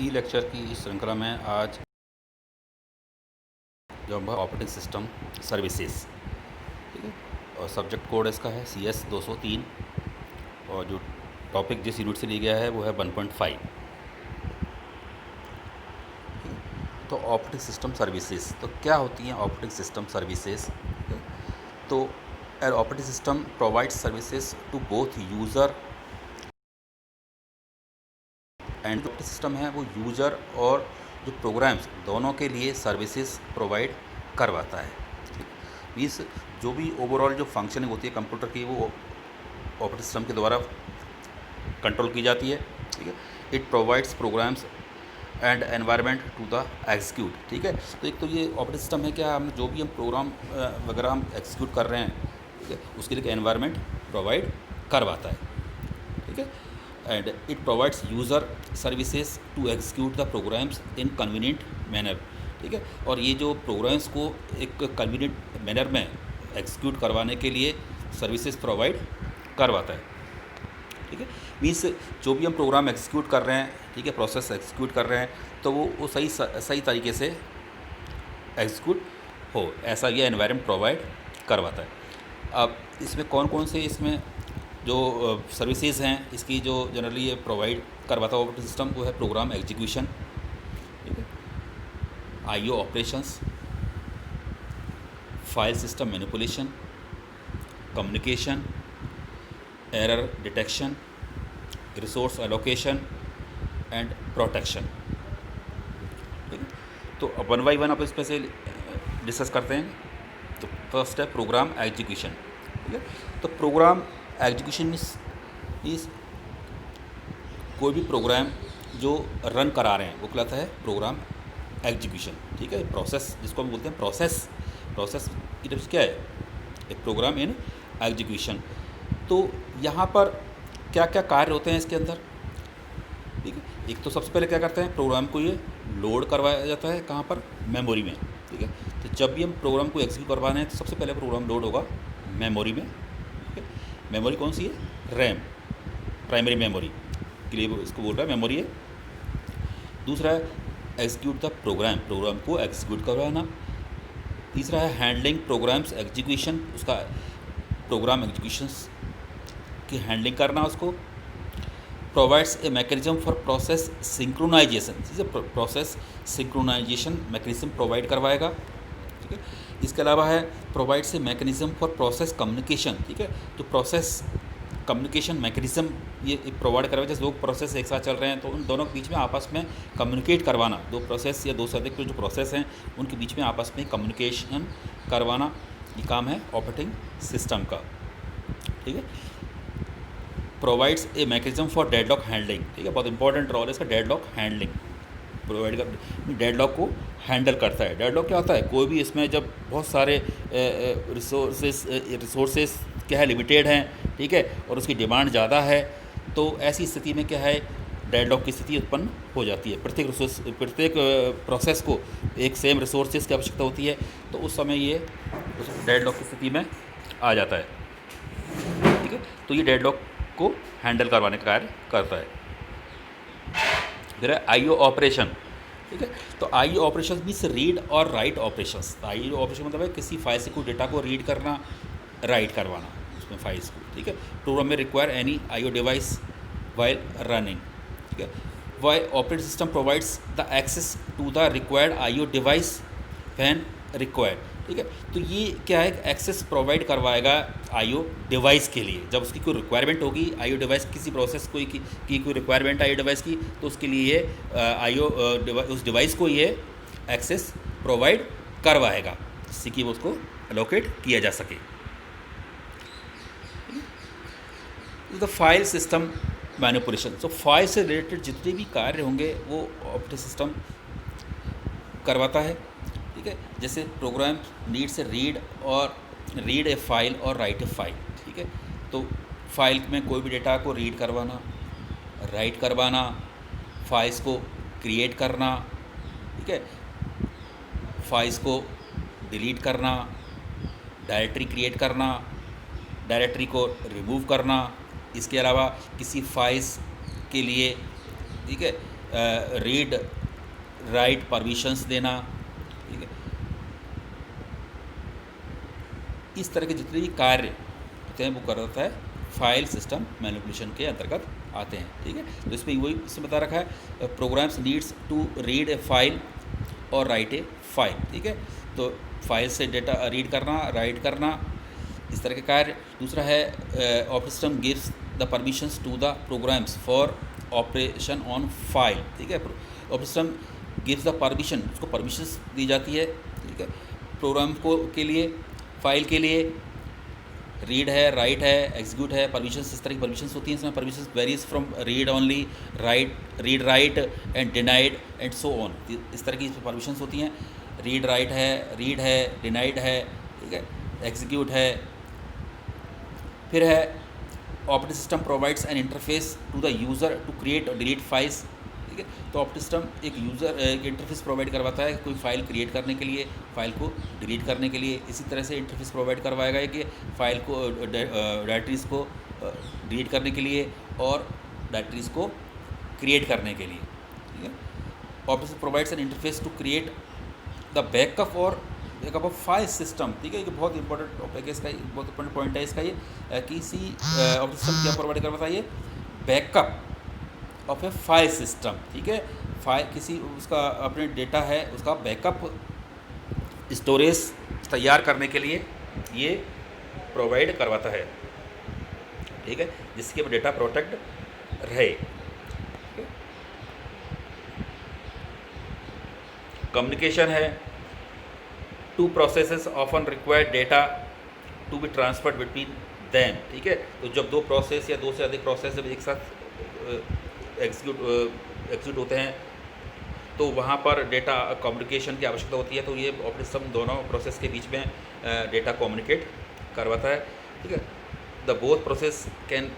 ई lecture की इस श्रृंखला में आज जो हम ऑपरेटिंग सिस्टम सर्विसेज, ठीक है, और सब्जेक्ट कोड इसका है CS 203 और जो टॉपिक जिस यूनिट से लिया गया है वो है 1.5। तो ऑपरेटिंग सिस्टम सर्विसेज तो क्या होती हैं? ऑपरेटिंग सिस्टम सर्विसेज, तो an operating system provides services to both user and जो सिस्टम है वो यूज़र और जो प्रोग्राम्स दोनों के लिए सर्विसेज प्रोवाइड करवाता है। मीन्स जो भी ओवरऑल जो फंक्शनिंग होती है कंप्यूटर की वो ऑपरेटिंग सिस्टम के द्वारा कंट्रोल की जाती है। ठीक है, it provides programs and environment to the execute. ठीक है, तो एक तो ये ऑपरेटिंग सिस्टम है, क्या हम जो भी हम प्रोग्राम वगैरह हम एग्जीक्यूट कर रहे हैं, ठीक है, उसके लिए एनवायरनमेंट प्रोवाइड करवाता है। ठीक है, and it provides user services to execute the programs in convenient manner. ठीक है, और ये जो प्रोग्राम्स को एक कन्वीनियंट मैनर में एग्जीक्यूट करवाने के लिए सर्विसेज प्रोवाइड करवाता है। ठीक है, मीन्स जो भी हम प्रोग्राम एग्जीक्यूट कर रहे हैं, ठीक है, प्रोसेस एग्जीक्यूट कर रहे हैं, तो वो सही तरीके से एग्जीक्यूट हो, ऐसा ये एनवायरनमेंट प्रोवाइड करवाता है। अब इसमें कौन कौन से इसमें जो सर्विसेज हैं इसकी जो जनरली ये प्रोवाइड करवाता है ऑपरेटिंग सिस्टम, वो है प्रोग्राम एग्जीक्यूशन, ठीक है, IO operations, file system manipulation, communication, error detection, resource allocation and protection. ठीक है, तो वन बाई वन आप इसमें से डिस्कस करते हैं। तो फर्स्ट है प्रोग्राम एग्जीक्यूशन। ठीक है, तो प्रोग्राम एग्जीक्यूशन इस कोई भी प्रोग्राम जो रन करा रहे हैं वो कहलाता है प्रोग्राम एग्जीक्यूशन। ठीक है, प्रोसेस जिसको हम बोलते हैं प्रोसेस की तरफ से क्या है, एक प्रोग्राम इन एग्जीक्यूशन। तो यहाँ पर क्या क्या कार्य होते हैं इसके अंदर? ठीक है, एक तो सबसे पहले क्या करते हैं, प्रोग्राम को ये लोड करवाया जाता है कहाँ पर, मेमोरी में। ठीक है, तो जब भी हम प्रोग्राम को एग्जीक्यूट करवाना है तो सबसे पहले प्रोग्राम लोड होगा मेमोरी में। ठीक है, मेमोरी कौन सी है? रैम, प्राइमरी मेमोरी के लिए इसको बोल रहा है मेमोरी है। दूसरा है एग्जीक्यूट द प्रोग्राम को एग्जीक्यूट करवाना। तीसरा है हैंडलिंग प्रोग्राम्स एग्जीक्यूशन, उसका प्रोग्राम एग्जीक्यूशन की हैंडलिंग करना उसको। Provides a mechanism for process synchronization, process synchronization mechanism provide करवाएगा। ठीक है, इसके अलावा है provides a mechanism for process communication. ठीक है, तो प्रोसेस कम्युनिकेशन मैकेनिज्म ये प्रोवाइड करवाएगा। जैसे दो प्रोसेस एक साथ चल रहे हैं तो उन दोनों के बीच में आपस में कम्युनिकेट करवाना, दो प्रोसेस या दो से अधिक जो प्रोसेस हैं उनके बीच में आपस में कम्युनिकेशन करवाना, ये काम है ऑपरेटिंग सिस्टम का। ठीक है, provides a mechanism for deadlock handling. ठीक है, बहुत इंपॉर्टेंट रोल है इसका, डेडलॉक हैंडलिंग प्रोवाइड कर, डेडलॉक को हैंडल करता है। डेडलॉक क्या होता है? कोई भी इसमें जब बहुत सारे रिसोर्सेस क्या है, लिमिटेड हैं, ठीक है, और उसकी डिमांड ज़्यादा है, तो ऐसी स्थिति में क्या है, डेडलॉक की स्थिति उत्पन्न हो जाती है। प्रत्येक प्रोसेस को एक सेम रिसोर्सेज की आवश्यकता होती है, तो उस समय ये उस डेडलॉक की स्थिति में आ जाता है। ठीक है, तो ये डेडलॉक को हैंडल करवाने का कार्य करता है। फिर है IO ऑपरेशन। ठीक है, तो IO ऑपरेशन मीन्स रीड और राइट ऑपरेशंस। IO ऑपरेशन मतलब है किसी फाइल से कोई डेटा को रीड करना, राइट करवाना उसमें फाइल्स को। ठीक है, प्रोग्राम में require any IO device while running. ठीक है, why operating system provides the access to the required IO device when required. ठीक है, तो ये क्या है, एक्सेस प्रोवाइड करवाएगा IO डिवाइस के लिए। जब उसकी कोई रिक्वायरमेंट होगी IO डिवाइस, किसी प्रोसेस कोई की कोई रिक्वायरमेंट IO डिवाइस की, तो उसके लिए ये IO उस डिवाइस को ये एक्सेस प्रोवाइड करवाएगा जिससे कि वो उसको एलोकेट किया जा सके। द फाइल सिस्टम मैनिपुलेशन, तो फाइल से रिलेटेड जितने भी कार्य होंगे वो ऑपरेटिंग सिस्टम करवाता है। ठीक है, जैसे प्रोग्राम नीड से रीड ए फाइल और राइट ए फाइल। ठीक है, तो फाइल में कोई भी डेटा को रीड करवाना, राइट करवाना, फाइल्स को क्रिएट करना, ठीक है, फाइल्स को डिलीट करना, डायरेक्टरी क्रिएट करना, डायरेक्टरी को रिमूव करना। इसके अलावा किसी फाइल्स के लिए, ठीक है, रीड राइट परमिशंस देना, ठीक है। इस तरह के जितने भी कार्य होते हैं वो कर रहा है फाइल सिस्टम मैनिपुलेशन के अंतर्गत आते हैं, ठीक है। तो इसमें वही इसमें बता रखा है programs needs to read a file और राइट ए फाइल, ठीक है। तो फाइल से डेटा रीड करना, राइट करना, इस तरह के कार्य। दूसरा है operating system gives the permissions to the programs for operation on file, ठीक है। Operating system gives the permission, उसको परमिशंस दी जाती है, ठीक है, प्रोग्राम को के लिए, फाइल के लिए। रीड है, राइट है, एग्जीक्यूट है, परमिशंस, इस तरह की परमिशंस होती हैं। इसमें permissions varies from read only, write, read write and denied and so on, इस तरह की इसमें परमिशंस होती हैं। रीड राइट है, रीड है, डिनाइड है, ठीक है, एग्जीक्यूट है। फिर है operating system provides an interface to the user to create और डिलीट फाइल्स, ठीक है। तो ऑपरेटिंग सिस्टम एक यूज़र एक इंटरफेस प्रोवाइड करवाता है कोई फाइल क्रिएट करने के लिए, फाइल को डिलीट करने के लिए। इसी तरह से इंटरफेस प्रोवाइड करवाएगा कि फाइल को डायरेक्टरीज़ को डिलीट करने के लिए और डायरेक्टरीज़ को क्रिएट करने के लिए, ठीक है। Operating system provides an interface to create the backup और बैकअप ऑफ फाइल सिस्टम, ठीक है। ये बहुत इंपॉर्टेंट टॉपिक है इसका, बहुत इंपॉर्टेंट पॉइंट है इसका ये कि सी ऑपरेटिंग सिस्टम क्या प्रोवाइड करवाता है, ये backup of A file system, ठीक है। फाइल किसी उसका अपने डेटा है उसका बैकअप स्टोरेज तैयार करने के लिए ये प्रोवाइड करवाता है, ठीक है, जिसके डेटा प्रोटेक्ट रहे। कम्युनिकेशन है, two processes often required data to be transferred between them, ठीक है। तो जब दो प्रोसेस या दो से अधिक प्रोसेस जब एक साथ एग्जीक्यूट होते हैं तो वहाँ पर डेटा कम्युनिकेशन की आवश्यकता होती है। तो ये ऑपरेटिंग सिस्टम दोनों प्रोसेस के बीच में डेटा कम्युनिकेट करवाता है, ठीक है। The both process can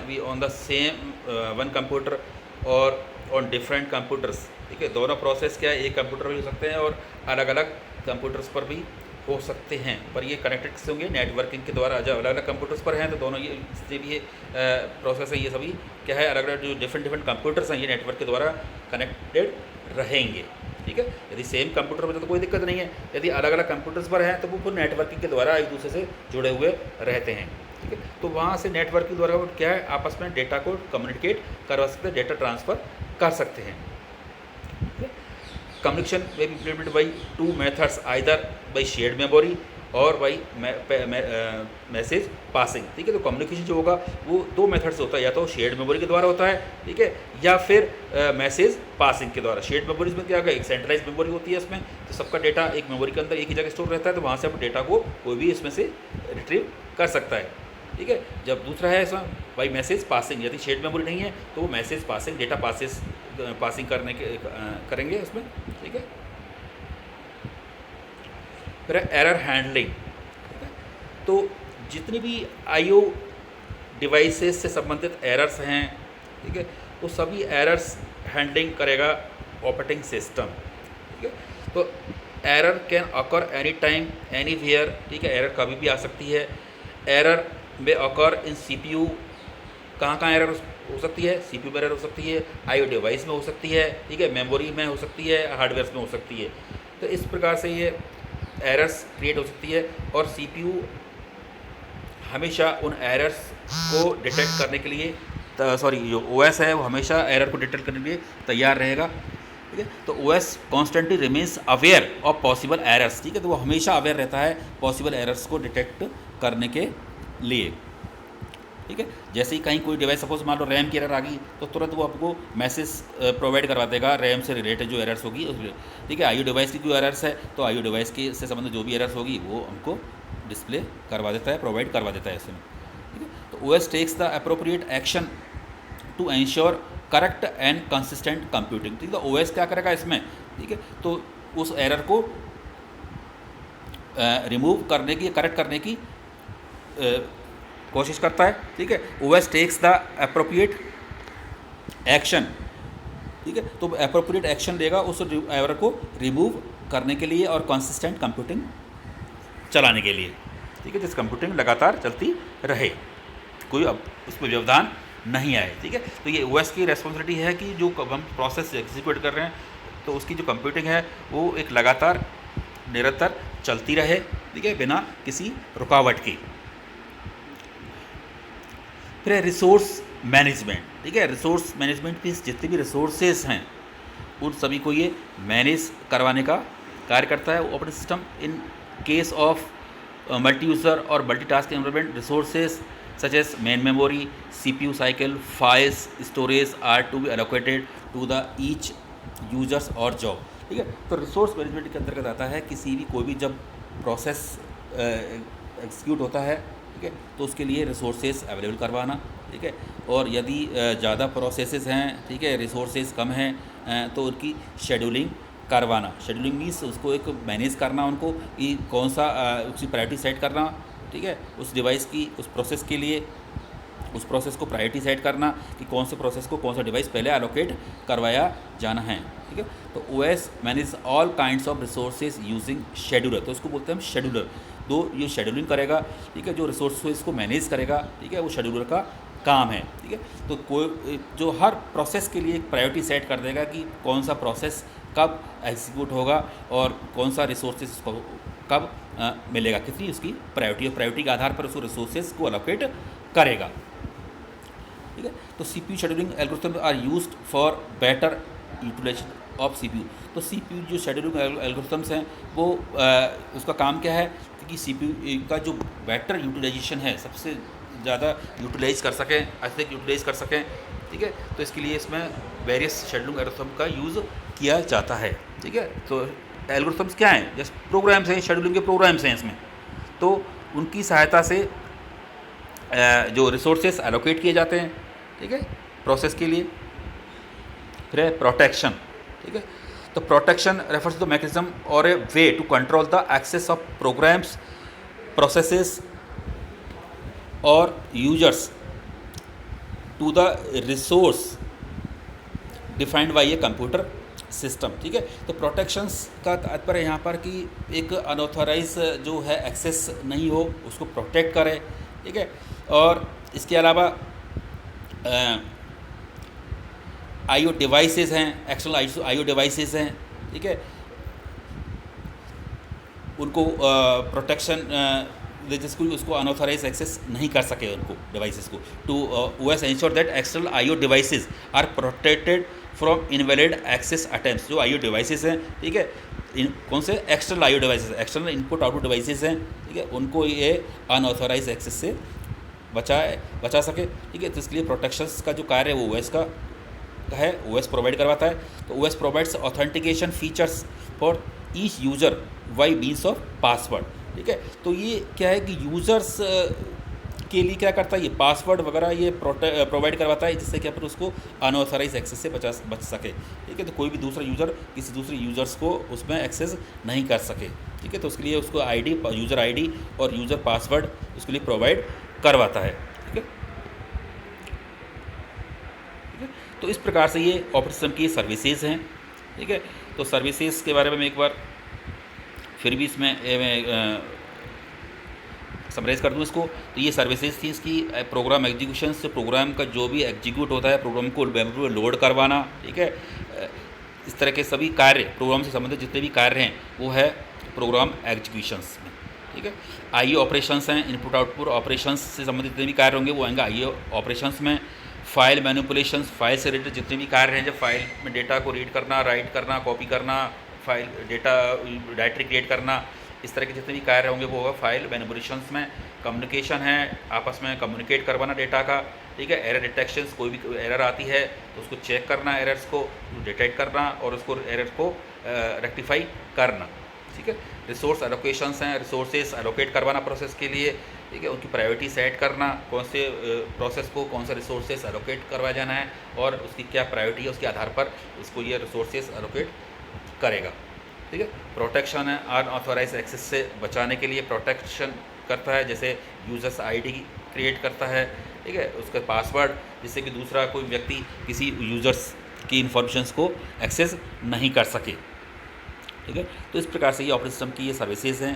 be on the same one computer और ऑन डिफरेंट कंप्यूटर्स, ठीक है। दोनों प्रोसेस क्या है एक कंप्यूटर पर भी हो सकते हैं और अलग अलग कंप्यूटर्स पर भी हो सकते हैं, पर ये कनेक्टेड किससे होंगे, नेटवर्किंग के द्वारा। जब अलग अलग कंप्यूटर्स पर हैं तो दोनों ये जितने भी ये प्रोसेस है ये सभी क्या है अलग अलग जो डिफरेंट कंप्यूटर्स हैं ये नेटवर्क के द्वारा कनेक्टेड रहेंगे, ठीक है। यदि सेम कंप्यूटर पर तो कोई दिक्कत नहीं है, यदि अलग अलग कंप्यूटर्स पर हैं तो वो फिर नेटवर्किंग के द्वारा एक दूसरे से जुड़े हुए रहते हैं, ठीक है। तो वहाँ से नेटवर्किंग द्वारा क्या है आपस में डेटा को कम्युनिकेट करवा सकते हैं, डेटा ट्रांसफ़र कर सकते हैं। कम्युनिकेशन में be implemented by two methods, either by shared memory और बाई मैसेज पासिंग, ठीक है। तो कम्युनिकेशन जो होगा वो दो मेथड से होता है, या तो शेयर्ड मेमोरी के द्वारा होता है, ठीक है, या फिर मैसेज पासिंग के द्वारा। शेयर्ड मेमोरीज में क्या होगा एक सेंट्रलाइज मेमोरी होती है, इसमें तो सबका डेटा एक मेमोरी के अंदर एक ही जगह स्टोर रहता है, तो वहाँ से आप डेटा को कोई भी इसमें से रिट्रीव कर सकता है, ठीक है। जब दूसरा है इसमें बाई मैसेज पासिंग, यदि शेयर्ड मेमोरी नहीं है तो वो मैसेज पासिंग डेटा पासिंग करने के करेंगे उसमें, ठीक है। फिर एरर हैंडलिंग, ठीक है। तो जितनी भी आईओ डिवाइसेस से संबंधित एरर्स हैं, ठीक है, तो सभी एरर्स हैंडलिंग करेगा ऑपरेटिंग सिस्टम, ठीक है। तो error can occur any time anywhere, ठीक है, एरर कभी भी आ सकती है। एरर में अकर इन सीपीयू, कहाँ एरर हो सकती है, सीपीयू में एरर हो सकती है, आईओ डिवाइस में हो सकती है, ठीक है, मेमोरी में हो सकती है, हार्डवेयर में हो सकती है। तो इस प्रकार से ये एरर्स क्रिएट हो सकती है और सीपीयू हमेशा उन एरर्स को डिटेक्ट करने के लिए जो ओएस है वो हमेशा एरर को डिटेक्ट करने के लिए तैयार रहेगा, ठीक है। तो OS constantly remains aware of possible errors, ठीक है। तो वो हमेशा अवेयर रहता है पॉसिबल एरर्स को डिटेक्ट करने के लिए, ठीक है। जैसे ही कहीं कोई डिवाइस सपोज मान लो रैम की एरर आ गई तो तुरंत वो आपको मैसेज प्रोवाइड करवा देगा रैम से रिलेटेड जो एरर्स होगी उसमें, ठीक है। आईओ डिवाइस की कोई एरर्स है तो आईओ डिवाइस की से संबंधित जो भी एरर्स होगी वो हमको डिस्प्ले करवा देता है, प्रोवाइड करवा देता है इसमें, ठीक है। तो OS takes the appropriate action to ensure correct and consistent computing, ठीक है। ओएस क्या करेगा इसमें, ठीक है, तो उस एरर को रिमूव करने की, करेक्ट करने की कोशिश करता है, ठीक है। OS takes the appropriate action, ठीक है। तो अप्रोप्रिएट एक्शन लेगा उस एरर को रिमूव करने के लिए और कंसिस्टेंट कंप्यूटिंग चलाने के लिए, ठीक है, जिस कंप्यूटिंग लगातार चलती रहे, कोई अब उसमें व्यवधान नहीं आए। ठीक है, तो ये ओएस की रेस्पॉन्सिबिलिटी है कि जो हम प्रोसेस एग्जीक्यूट कर रहे हैं तो उसकी जो कंप्यूटिंग है वो एक लगातार निरंतर चलती रहे, ठीक है, बिना किसी रुकावट की। फिर है रिसोर्स मैनेजमेंट। ठीक है, रिसोर्स मैनेजमेंट की जितने भी रिसोर्सेज हैं उन सभी को ये मैनेज करवाने का कार्य करता है operating system. In case of multi user और multi task environment, resources such as main memory, CPU cycle, files, storage are to be allocated to the each users और जॉब। ठीक है, तो रिसोर्स मैनेजमेंट के अंतर्गत आता है किसी भी कोई भी जब प्रोसेस एग्जीक्यूट होता है, ठीक है, तो उसके लिए रिसोर्सेज अवेलेबल करवाना। ठीक है, और यदि ज़्यादा प्रोसेसेस हैं, ठीक है, रिसोर्सेज कम हैं, तो उनकी शेड्यूलिंग करवाना। शेड्यूलिंग मीन्स उसको एक मैनेज करना, उनको कि कौन सा उसकी प्रायोरिटी सेट करना। ठीक है, उस डिवाइस की उस प्रोसेस के लिए उस प्रोसेस को प्रायोरिटी सेट करना कि कौन से प्रोसेस को कौन सा डिवाइस पहले एलोकेट करवाया जाना है। ठीक है, तो OS manage all kinds of resources using scheduler, तो उसको बोलते हैं हम शेड्यूलर। तो ये शेड्यूलिंग करेगा, ठीक है, जो रिसोर्सेज को मैनेज करेगा, ठीक है, वो शेड्यूलर का काम है। ठीक है, तो कोई जो हर प्रोसेस के लिए एक प्रायोरिटी सेट कर देगा कि कौन सा प्रोसेस कब एग्जीक्यूट होगा और कौन सा रिसोर्सेज उसको कब मिलेगा, कितनी उसकी प्रायोरिटी, और प्रायोरिटी के आधार पर उसको रिसोर्सेज को एलोकेट करेगा। ठीक है, तो CPU scheduling algorithm are used for better utilization of CPU। तो CPU जो शेड्यूलिंग एल्गोरिथम्स हैं वो उसका काम क्या है कि CPU का जो बेटर यूटिलाइजेशन है, सबसे ज़्यादा यूटिलाइज कर सकें, अधिक यूटिलाइज कर सकें। ठीक है, तो इसके लिए इसमें वेरियस शेड्यूलिंग एल्गोरिथम का यूज़ किया जाता है। ठीक है, तो एल्गोरिथम्स क्या हैं, जैसे प्रोग्राम्स हैं, शेड्यूलिंग के प्रोग्राम्स हैं इसमें, तो उनकी सहायता से जो रिसोर्सेस एलोकेट किए जाते हैं, ठीक है, प्रोसेस के लिए। फिर है प्रोटेक्शन। ठीक है, तो protection refers to the mechanism और a way to control the access of programs, processes और users to the resource defined by a computer system. ठीक है, तो प्रोटेक्शंस का तात्पर्य यहाँ पर कि एक अनऑथराइज जो है एक्सेस नहीं हो, उसको प्रोटेक्ट करे। ठीक है, और इसके अलावा IO डिवाइसेस हैं, एक्सटर्नल IO डिवाइसेस हैं, ठीक है, उनको प्रोटेक्शन जिसको उसको अनऑथराइज एक्सेस नहीं कर सके उनको डिवाइसेस को, to OS ensure that external IO devices are protected from invalid access attempts. जो IO डिवाइसेस हैं, ठीक है, कौन से external IO devices, external input output devices हैं, ठीक है, उनको ये अनऑथराइज एक्सेस से बचा सके। ठीक है, तो इसके लिए प्रोटेक्शंस का जो कार्य है वो OS का है, OS प्रोवाइड करवाता है। तो OS provides authentication features for each user by means of password. ठीक है, तो ये क्या है कि यूज़र्स के लिए क्या करता है, ये पासवर्ड वगैरह ये प्रोवाइड करवाता है, जिससे कि अपन उसको अनऑथराइज एक्सेस से बच सके। ठीक है, तो कोई भी दूसरा यूज़र किसी दूसरे यूज़र्स को उसमें एक्सेस नहीं कर सके। ठीक है, तो उसके लिए उसको यूज़र ID और यूज़र पासवर्ड उसके लिए प्रोवाइड करवाता है। ठीक है, ठीक है, तो इस प्रकार से ये ऑपरेटिंग सिस्टम की सर्विसेज हैं। ठीक है, तो सर्विसेज के बारे में मैं एक बार फिर भी इसमें समराइज़ कर दूँ इसको। तो ये सर्विसेज थी इसकी प्रोग्राम एग्जीक्यूशन से, प्रोग्राम का जो भी एग्जीक्यूट होता है, प्रोग्राम को मेमोरी में लोड करवाना। ठीक है, इस तरह के सभी कार्य, प्रोग्राम से संबंधित जितने भी कार्य हैं वो है प्रोग्राम एग्जीक्यूशंस में। ठीक है, IO ऑपरेशंस हैं, इनपुट आउटपुट ऑपरेशंस से संबंधित जितने भी कार्य होंगे वो आएंगे IO ऑपरेशंस में। फाइल मैनिपुलेशंस, फाइल से रिलेटेड जितने भी कार्य हैं, जब फाइल में डेटा को रीड करना, राइट करना, कॉपी करना, फाइल डायरेक्टरी क्रिएट करना, इस तरह के जितने भी कार्य होंगे वो होगा फाइल मैनिपुलेशंस में। कम्युनिकेशन है, आपस में कम्युनिकेट करवाना डेटा का। ठीक है, एरर डिटेक्शंस, कोई भी एरर आती है तो उसको चेक करना, एरर्स को डिटेक्ट करना और उसको एरर को रेक्टिफाई करना। ठीक है, रिसोर्स एलोकेशंस हैं, रिसोर्सेज एलोकेट करवाना प्रोसेस के लिए। ठीक है, उनकी प्रायोरिटी सेट करना, कौन से प्रोसेस को कौन सा रिसोर्सेज एलोकेट करवाया जाना है और उसकी क्या प्रायोरिटी है, उसके आधार पर उसको ये रिसोर्सेज एलोकेट करेगा। ठीक है, प्रोटेक्शन है, अनऑथराइज एक्सेस से बचाने के लिए प्रोटेक्शन करता है, जैसे यूजर्स ID क्रिएट करता है। ठीक है, उसका पासवर्ड, जिससे कि दूसरा कोई व्यक्ति किसी यूजर्स की इन्फॉर्मेशंस को एक्सेस नहीं कर सके। ठीक है, तो इस प्रकार से ये ऑपरेटिंग सिस्टम की ये सर्विसेज हैं।